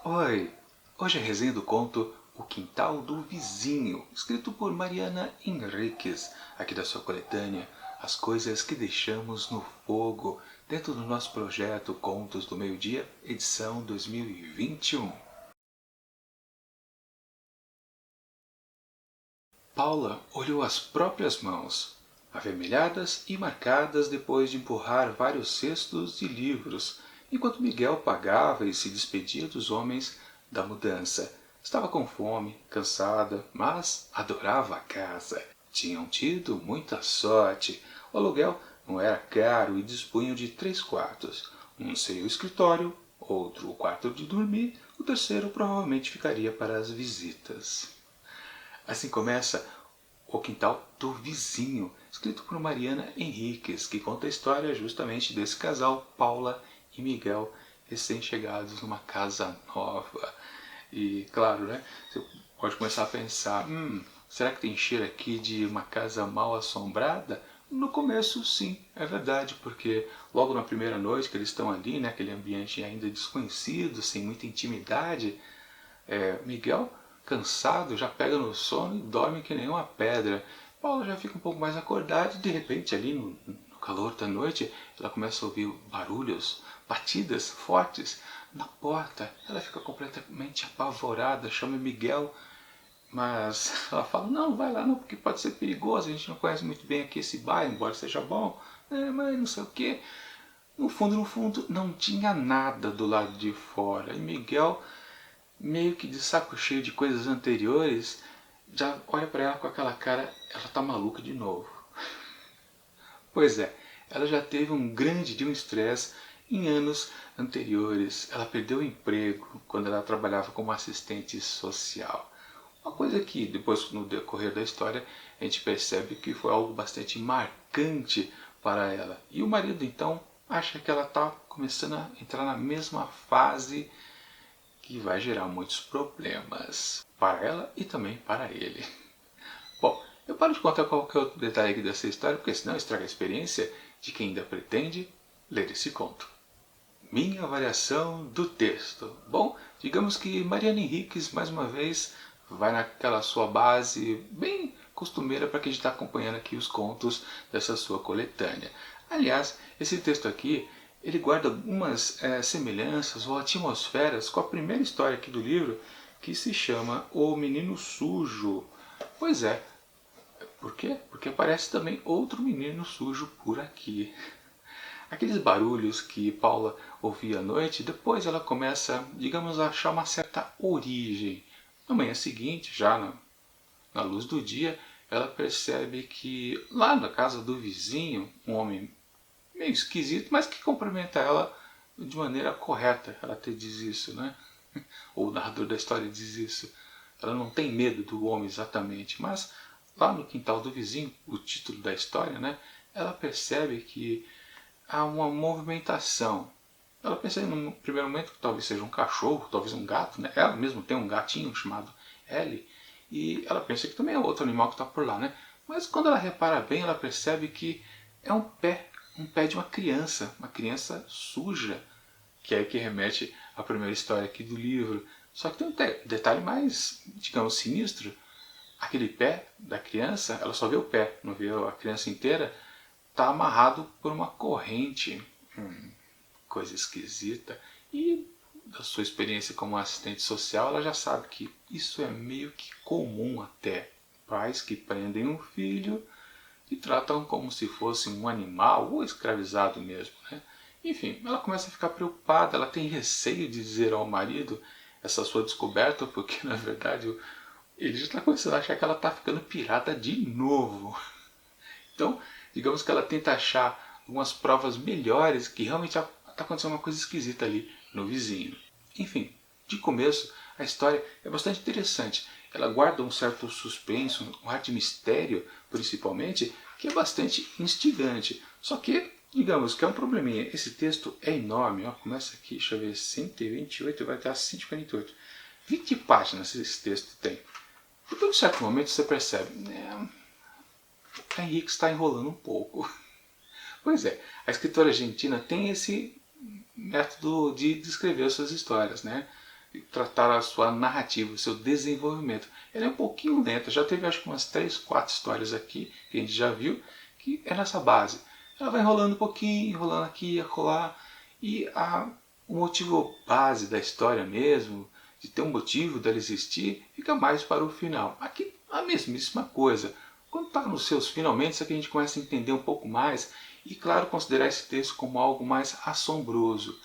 Oi! Hoje é a resenha do conto O Quintal do Vizinho, escrito por Mariana Enríquez, aqui da sua coletânea As Coisas que Deixamos no Fogo, dentro do nosso projeto Contos do Meio-Dia, edição 2021. Paula olhou as próprias mãos, avermelhadas e marcadas depois de empurrar vários cestos de livros, enquanto Miguel pagava e se despedia dos homens da mudança. Estava com fome, cansada, mas adorava a casa. Tinham tido muita sorte. O aluguel não era caro e dispunham de 3 quartos. Um seria o escritório, outro o quarto de dormir, o terceiro provavelmente ficaria para as visitas. Assim começa O Quintal do Vizinho, escrito por Mariana Enríquez, que conta a história justamente desse casal, Paula e Miguel, recém-chegados numa casa nova. E claro, né, você pode começar a pensar, será que tem cheiro aqui de uma casa mal assombrada? No começo, sim, é verdade, porque logo na primeira noite que eles estão ali, né, aquele ambiente ainda desconhecido, sem muita intimidade, Miguel, cansado, já pega no sono e dorme que nem uma pedra. Paula já fica um pouco mais acordada e de repente ali no calor da noite ela começa a ouvir barulhos, batidas fortes na porta. Ela fica completamente apavorada, chama Miguel, mas ela fala, não, vai lá não, porque pode ser perigoso, a gente não conhece muito bem aqui esse bairro, embora seja bom, mas não sei o que. No fundo, não tinha nada do lado de fora. E Miguel, meio que de saco cheio de coisas anteriores, já olha para ela com aquela cara, ela tá maluca de novo. Pois é, ela já teve um grande de um estresse em anos anteriores. Ela perdeu o emprego quando ela trabalhava como assistente social. Uma coisa que depois, no decorrer da história, a gente percebe que foi algo bastante marcante para ela. E o marido então acha que ela está começando a entrar na mesma fase que vai gerar muitos problemas para ela e também para ele. Bom, eu paro de contar qualquer outro detalhe aqui dessa história, porque senão estraga a experiência de quem ainda pretende ler esse conto. Minha avaliação do texto. Bom, digamos que Mariana Henriques, mais uma vez, vai naquela sua base bem costumeira para quem está acompanhando aqui os contos dessa sua coletânea. Aliás, esse texto aqui, ele guarda algumas semelhanças ou atmosferas com a primeira história aqui do livro, que se chama O Menino Sujo. Pois é, por quê? Porque aparece também outro menino sujo por aqui. Aqueles barulhos que Paula ouvia à noite, depois ela começa, digamos, a achar uma certa origem. Na manhã seguinte, já na luz do dia, ela percebe que lá na casa do vizinho, um homem meio esquisito, mas que cumprimenta ela de maneira correta. Ela até diz isso, né? Ou o narrador da história diz isso. Ela não tem medo do homem exatamente, mas lá no quintal do vizinho, o título da história, né? Ela percebe que há uma movimentação. Ela pensa no primeiro momento que talvez seja um cachorro, talvez um gato, né? Ela mesma tem um gatinho chamado Ellie, e ela pensa que também é outro animal que está por lá, né? Mas quando ela repara bem, ela percebe que é um pé de uma criança suja, que é que remete à primeira história aqui do livro. Só que tem um detalhe mais, digamos, sinistro. Aquele pé da criança, ela só vê o pé, não vê a criança inteira, está amarrado por uma corrente. Coisa esquisita. E da sua experiência como assistente social, ela já sabe que isso é meio que comum até. Pais que prendem um filho e tratam como se fosse um animal ou escravizado mesmo, né? Enfim, ela começa a ficar preocupada, ela tem receio de dizer ao marido essa sua descoberta, porque na verdade ele já está começando a achar que ela está ficando pirata de novo. Então, digamos que ela tenta achar algumas provas melhores que realmente está acontecendo uma coisa esquisita ali no vizinho. Enfim, de começo, a história é bastante interessante. Ela guarda um certo suspense, um ar de mistério, principalmente, que é bastante instigante. Só que, digamos que é um probleminha. Esse texto é enorme, ó, começa aqui, deixa eu ver, 128, vai até 148. 20 páginas esse texto tem. Depois de um certo momento você percebe, a Henrique está enrolando um pouco. Pois é, a escritora argentina tem esse método de descrever suas histórias, né? tratar a sua narrativa, o seu desenvolvimento. Ela é um pouquinho lenta, já teve acho que umas 3, 4 histórias aqui, que a gente já viu, que é nessa base. Ela vai enrolando um pouquinho, enrolando aqui, acolá, e o motivo base da história mesmo, de ter um motivo dela existir, fica mais para o final. Aqui a mesmíssima coisa. Quando está nos seus finalmente, é que a gente começa a entender um pouco mais e, claro, considerar esse texto como algo mais assombroso.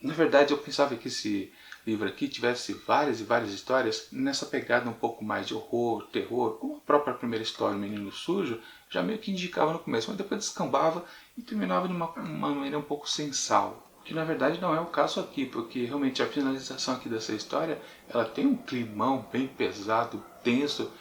Na verdade, eu pensava que esse livro aqui tivesse várias e várias histórias nessa pegada um pouco mais de horror, terror, como a própria primeira história, O Menino Sujo, já meio que indicava no começo, mas depois descambava e terminava de uma maneira um pouco sem sal. Que na verdade não é o caso aqui, porque realmente a finalização aqui dessa história, ela tem um climão bem pesado, tenso,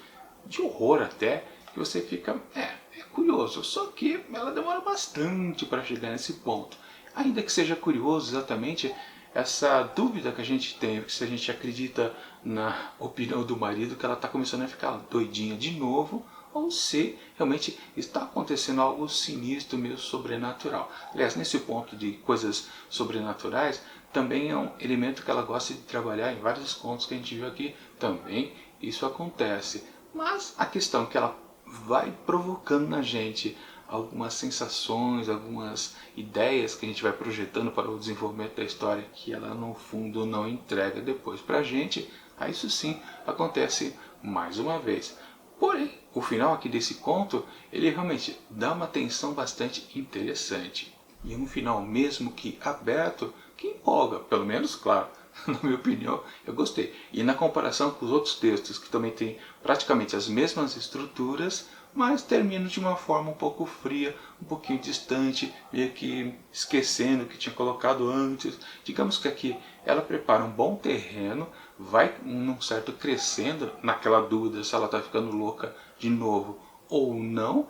de horror até, que você fica, é curioso, só que ela demora bastante para chegar nesse ponto. Ainda que seja curioso exatamente essa dúvida que a gente tem, se a gente acredita na opinião do marido que ela está começando a ficar doidinha de novo, ou se realmente está acontecendo algo sinistro, meio sobrenatural. Aliás, nesse ponto de coisas sobrenaturais, também é um elemento que ela gosta de trabalhar em vários contos que a gente viu aqui, também isso acontece. Mas a questão que ela vai provocando na gente algumas sensações, algumas ideias que a gente vai projetando para o desenvolvimento da história que ela no fundo não entrega depois para a gente, aí isso sim acontece mais uma vez. Porém, o final aqui desse conto, ele realmente dá uma tensão bastante interessante. E um final mesmo que aberto, que empolga, pelo menos, claro, na minha opinião, eu gostei. E na comparação com os outros textos, que também têm praticamente as mesmas estruturas, mas terminam de uma forma um pouco fria, um pouquinho distante, meio que esquecendo o que tinha colocado antes. Digamos que aqui ela prepara um bom terreno, vai num certo crescendo, naquela dúvida se ela está ficando louca de novo ou não.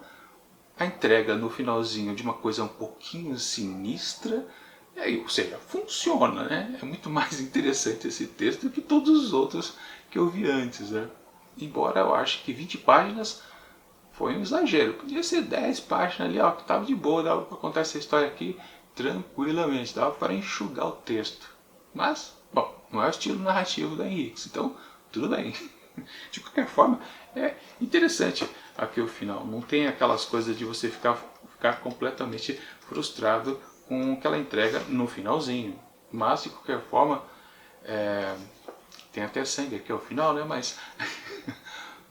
A entrega no finalzinho de uma coisa um pouquinho sinistra, e aí, ou seja, funciona, né? É muito mais interessante esse texto do que todos os outros que eu vi antes, né? Embora eu ache que 20 páginas foi um exagero. Podia ser 10 páginas ali, ó, que estava de boa, dava para contar essa história aqui tranquilamente, dava para enxugar o texto. Mas, bom, não é o estilo narrativo da Henriques, então tudo bem. De qualquer forma, é interessante aqui o final. Não tem aquelas coisas de você ficar completamente frustrado com aquela entrega no finalzinho. Mas, de qualquer forma, tem até sangue aqui ao final, né? Mas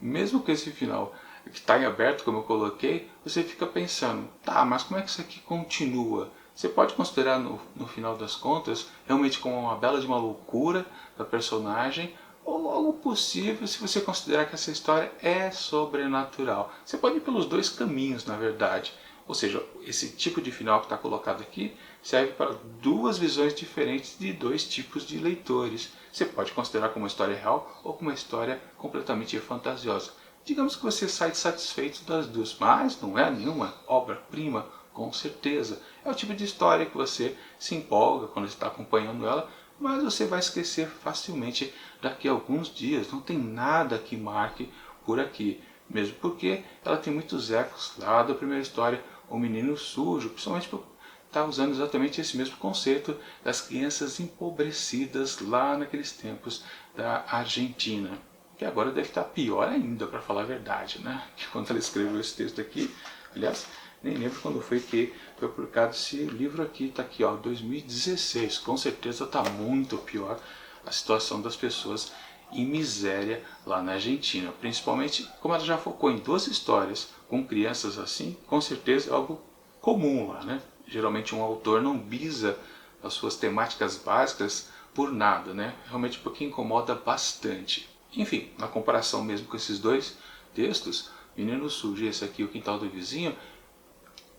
mesmo com esse final que está em aberto, como eu coloquei, você fica pensando, tá, mas como é que isso aqui continua? Você pode considerar no final das contas realmente como uma bela de uma loucura da personagem, ou algo possível se você considerar que essa história é sobrenatural. Você pode ir pelos dois caminhos, na verdade. Ou seja, esse tipo de final que está colocado aqui serve para duas visões diferentes de dois tipos de leitores. Você pode considerar como uma história real ou como uma história completamente fantasiosa. Digamos que você sai satisfeito das duas, mas não é nenhuma obra-prima, com certeza. É o tipo de história que você se empolga quando está acompanhando ela, mas você vai esquecer facilmente daqui a alguns dias. Não tem nada que marque por aqui, mesmo porque ela tem muitos ecos lá da primeira história, O Menino Sujo, principalmente por estar usando exatamente esse mesmo conceito das crianças empobrecidas lá naqueles tempos da Argentina. Que agora deve estar pior ainda, para falar a verdade, né? Que quando ela escreveu esse texto aqui, aliás, nem lembro quando foi que foi publicado esse livro aqui, está aqui, ó, 2016. Com certeza está muito pior a situação das pessoas em miséria lá na Argentina. Principalmente, como ela já focou em duas histórias com crianças assim, com certeza é algo comum lá, né? Geralmente um autor não bisa as suas temáticas básicas por nada, né? Realmente porque incomoda bastante. Enfim, na comparação mesmo com esses dois textos, Menino Sujo e esse aqui, O Quintal do Vizinho,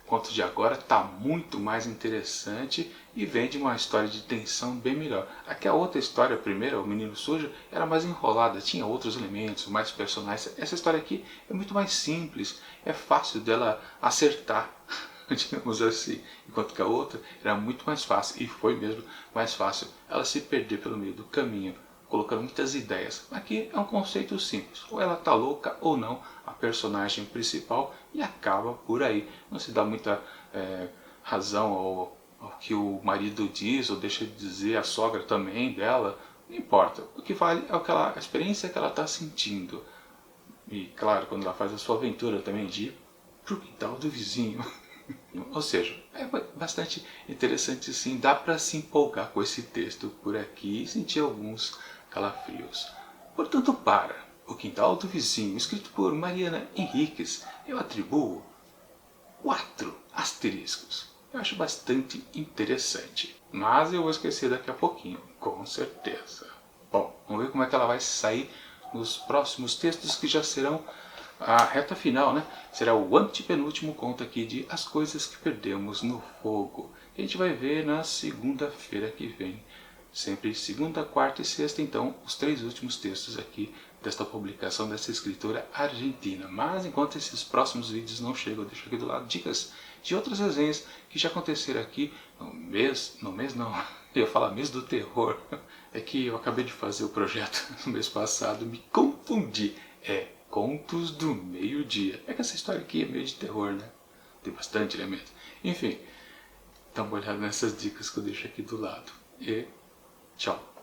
o conto de agora está muito mais interessante e vem de uma história de tensão bem melhor. Aqui a outra história, a primeira, O Menino Sujo, era mais enrolada, tinha outros elementos, mais personagens. Essa história aqui é muito mais simples, é fácil dela acertar, digamos assim, enquanto que a outra era muito mais fácil, e foi mesmo mais fácil ela se perder pelo meio do caminho, colocando muitas ideias. Aqui é um conceito simples, ou ela está louca ou não, a personagem principal, e acaba por aí. Não se dá muita razão ao que o marido diz ou deixa de dizer, a sogra também dela, Não importa, o que vale é a experiência que ela está sentindo. E claro, quando ela faz a sua aventura também de ir pro quintal do vizinho. Ou seja, é bastante interessante sim, dá para se empolgar com esse texto por aqui e sentir alguns calafrios. Portanto, para O Quintal do Vizinho, escrito por Mariana Henriques, eu atribuo 4 asteriscos. Eu acho bastante interessante, mas eu vou esquecer daqui a pouquinho, com certeza. Bom, vamos ver como é que ela vai sair nos próximos textos que já serão a reta final, né? Será o antepenúltimo conto aqui de As Coisas que Perdemos no Fogo. Que a gente vai ver na segunda-feira que vem. Sempre segunda, quarta e sexta, então, os 3 últimos textos aqui desta publicação dessa escritora argentina. Mas enquanto esses próximos vídeos não chegam, eu deixo aqui do lado dicas de outras resenhas que já aconteceram aqui no mês não, eu ia falar mês do terror. É que eu acabei de fazer o projeto no mês passado, me confundi. É Contos do Meio-Dia. É que essa história aqui é meio de terror, né? Tem bastante elemento. Enfim, dá uma olhada nessas dicas que eu deixo aqui do lado. E tchau!